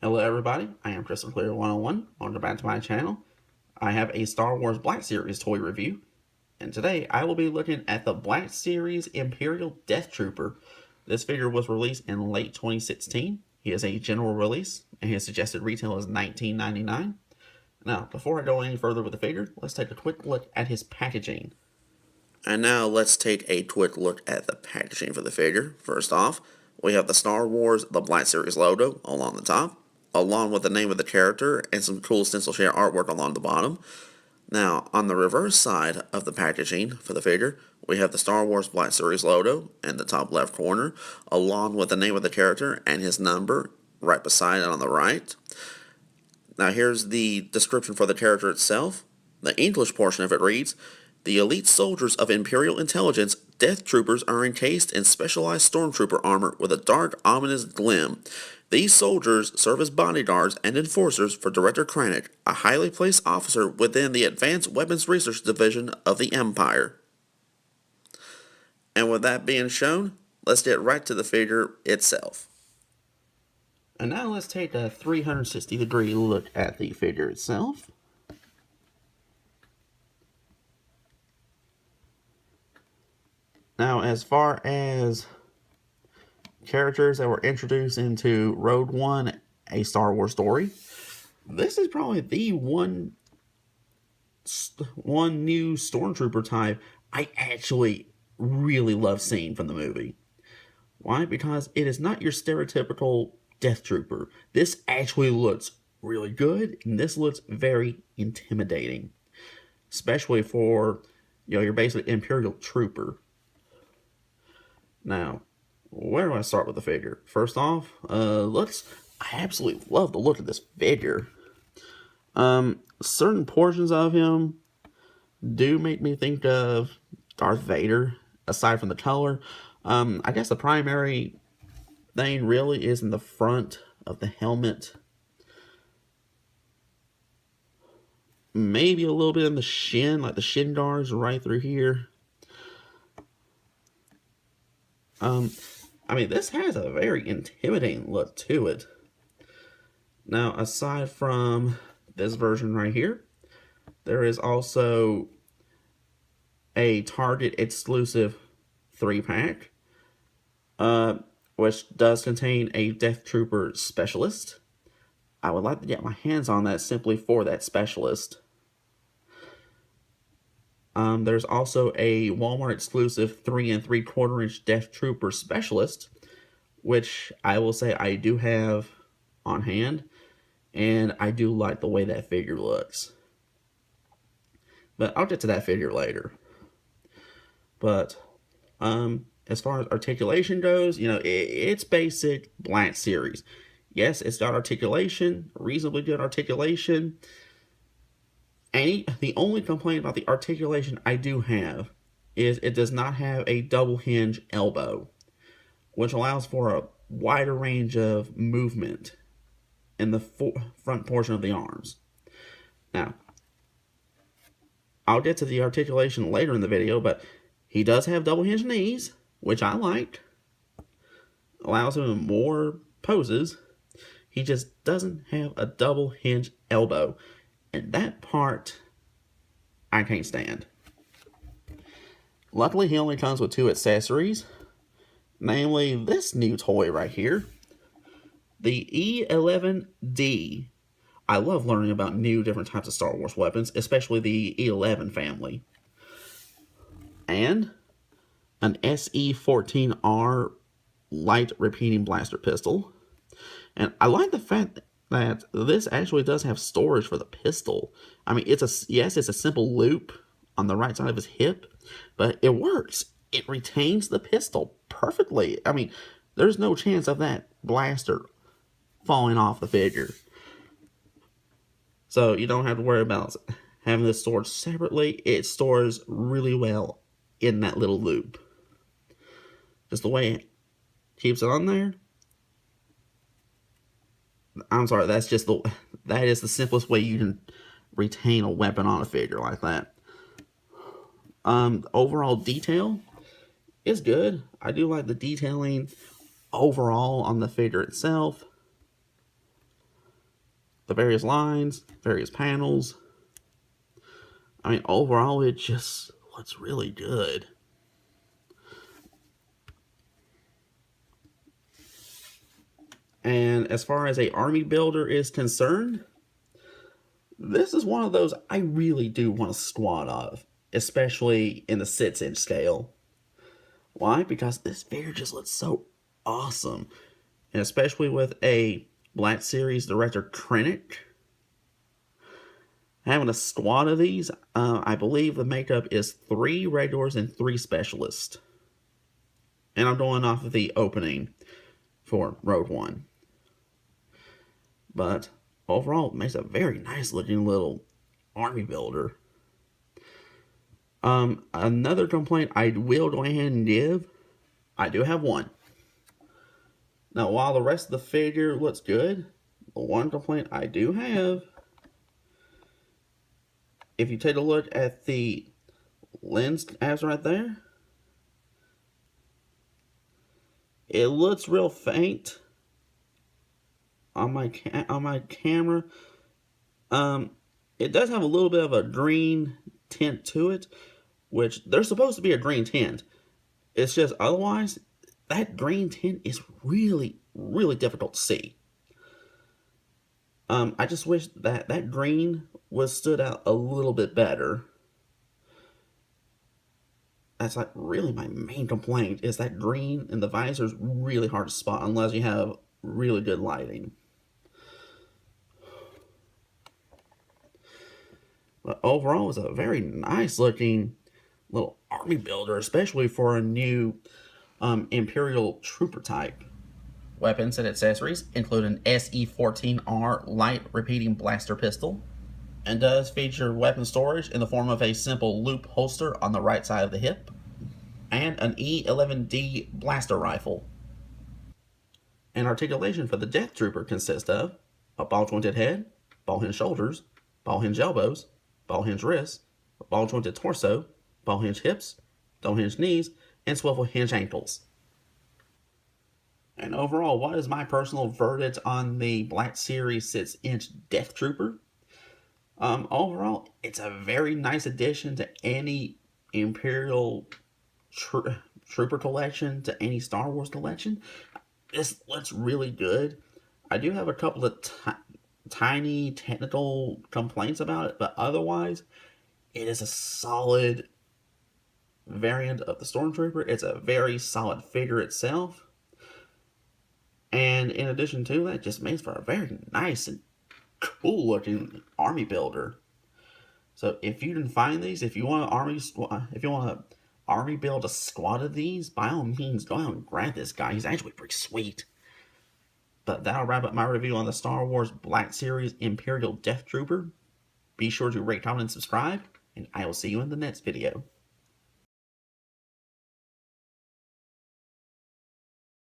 Hello everybody, I am Crystal Clear 101. Welcome back to my channel. I have a Star Wars Black Series toy review, and today I will be looking at the Black Series Imperial Death Trooper. This figure was released in late 2016. He is a general release, and his suggested retail is $19.99. Now, before I go any further with the figure, let's take a quick look at his packaging. And now let's take a quick look at the packaging for the figure. First off, we have the Star Wars The Black Series logo along the top, along with the name of the character and some cool stencil share artwork along the bottom. Now, on the reverse side of the packaging for the figure, we have the Star Wars Black Series logo in the top left corner, along with the name of the character and his number right beside it on the right. Now, here's the description for the character itself. The English portion of it reads, "The elite soldiers of Imperial Intelligence, Death Troopers, are encased in specialized stormtrooper armor with a dark, ominous gleam. These soldiers serve as bodyguards and enforcers for Director Krennic, a highly placed officer within the Advanced Weapons Research Division of the Empire." And with that being shown, let's get right to the figure itself. And now let's take a 360-degree look at the figure itself. Now, as far as characters that were introduced into Rogue One, A Star Wars Story, this is probably the one new Stormtrooper type I actually really love seeing from the movie. Why? Because it is not your stereotypical Death Trooper. This actually looks really good, and this looks very intimidating, especially for your basic Imperial Trooper. Now, where do I start with the figure? First off, I absolutely love the look of this figure. Certain portions of him do make me think of Darth Vader, aside from the color. I guess the primary thing really is in the front of the helmet. Maybe a little bit in the shin, like the shin guards right through here. I mean, this has a very intimidating look to it. Now, aside from this version right here, there is also a Target exclusive 3-pack, which does contain a Death Trooper specialist. I would like to get my hands on that simply for that specialist. There's also a Walmart exclusive 3 3/4 inch Death Trooper specialist, which I will say I do have on hand, and I do like the way that figure looks. But I'll get to that figure later. But as far as articulation goes, it's basic Black Series. Yes, it's got articulation, reasonably good articulation. And the only complaint about the articulation I do have is it does not have a double hinge elbow, which allows for a wider range of movement in the front portion of the arms. Now, I'll get to the articulation later in the video, but he does have double hinge knees, which I like. Allows him more poses. He just doesn't have a double hinge elbow. And that part, I can't stand. Luckily, he only comes with 2 accessories. Namely, this new toy right here. The E11D. I love learning about new different types of Star Wars weapons, especially the E11 family. And an SE14R light repeating blaster pistol. And I like the fact that this actually does have storage for the pistol. I mean, it's a simple loop on the right side of his hip, but it works. It retains the pistol perfectly. I mean, there's no chance of that blaster falling off the figure. So you don't have to worry about having this stored separately. It stores really well in that little loop. Just the way it keeps it on there. I'm sorry, that is the simplest way you can retain a weapon on a figure like that. Overall detail is good. I do like the detailing overall on the figure itself. the various lines, various panels. I mean, overall, it just looks really good. And as far as a army builder is concerned, this is one of those I really do want a squad of, especially in the 6-inch scale. Why? Because this figure just looks so awesome. And especially with a Black Series Director Krennic. Having a squad of these, I believe the makeup is 3 regulars and 3 specialists. And I'm going off of the opening for Road 1. But overall, it makes a very nice looking little army builder. Another complaint I will go ahead and give, I do have one. Now, while the rest of the figure looks good, the one complaint I do have, if you take a look at the lens tabs right there, it looks real faint on my camera. It does have a little bit of a green tint to it, which there's supposed to be a green tint. It's just otherwise, that green tint is really, really difficult to see. I just wish that green was stood out a little bit better. That's like really my main complaint, is that green in the visor is really hard to spot unless you have really good lighting. But overall, it's a very nice looking little army builder, especially for a new Imperial Trooper type. Weapons and accessories include an SE-14R light repeating blaster pistol, and does feature weapon storage in the form of a simple loop holster on the right side of the hip, and an E11D blaster rifle. And articulation for the Death Trooper consists of a ball-jointed head, ball-hinged shoulders, ball-hinged elbows, ball-hinged wrists, ball-jointed torso, ball-hinged hips, double-hinged knees, and swivel-hinged ankles. And overall, what is my personal verdict on the Black Series 6-inch Death Trooper? Overall, it's a very nice addition to any Imperial Trooper collection, to any Star Wars collection. This looks really good. I do have a couple of tiny technical complaints about it, but otherwise, it is a solid variant of the Stormtrooper. It's a very solid figure itself. And in addition to that, it just makes for a very nice and cool looking army builder. So if you can find these, if you want to army build a squad of these, by all means go out and grab this guy. He's actually pretty sweet. But that'll wrap up my review on the Star Wars Black Series Imperial Death Trooper. Be sure to rate, comment, and subscribe, and I will see you in the next video.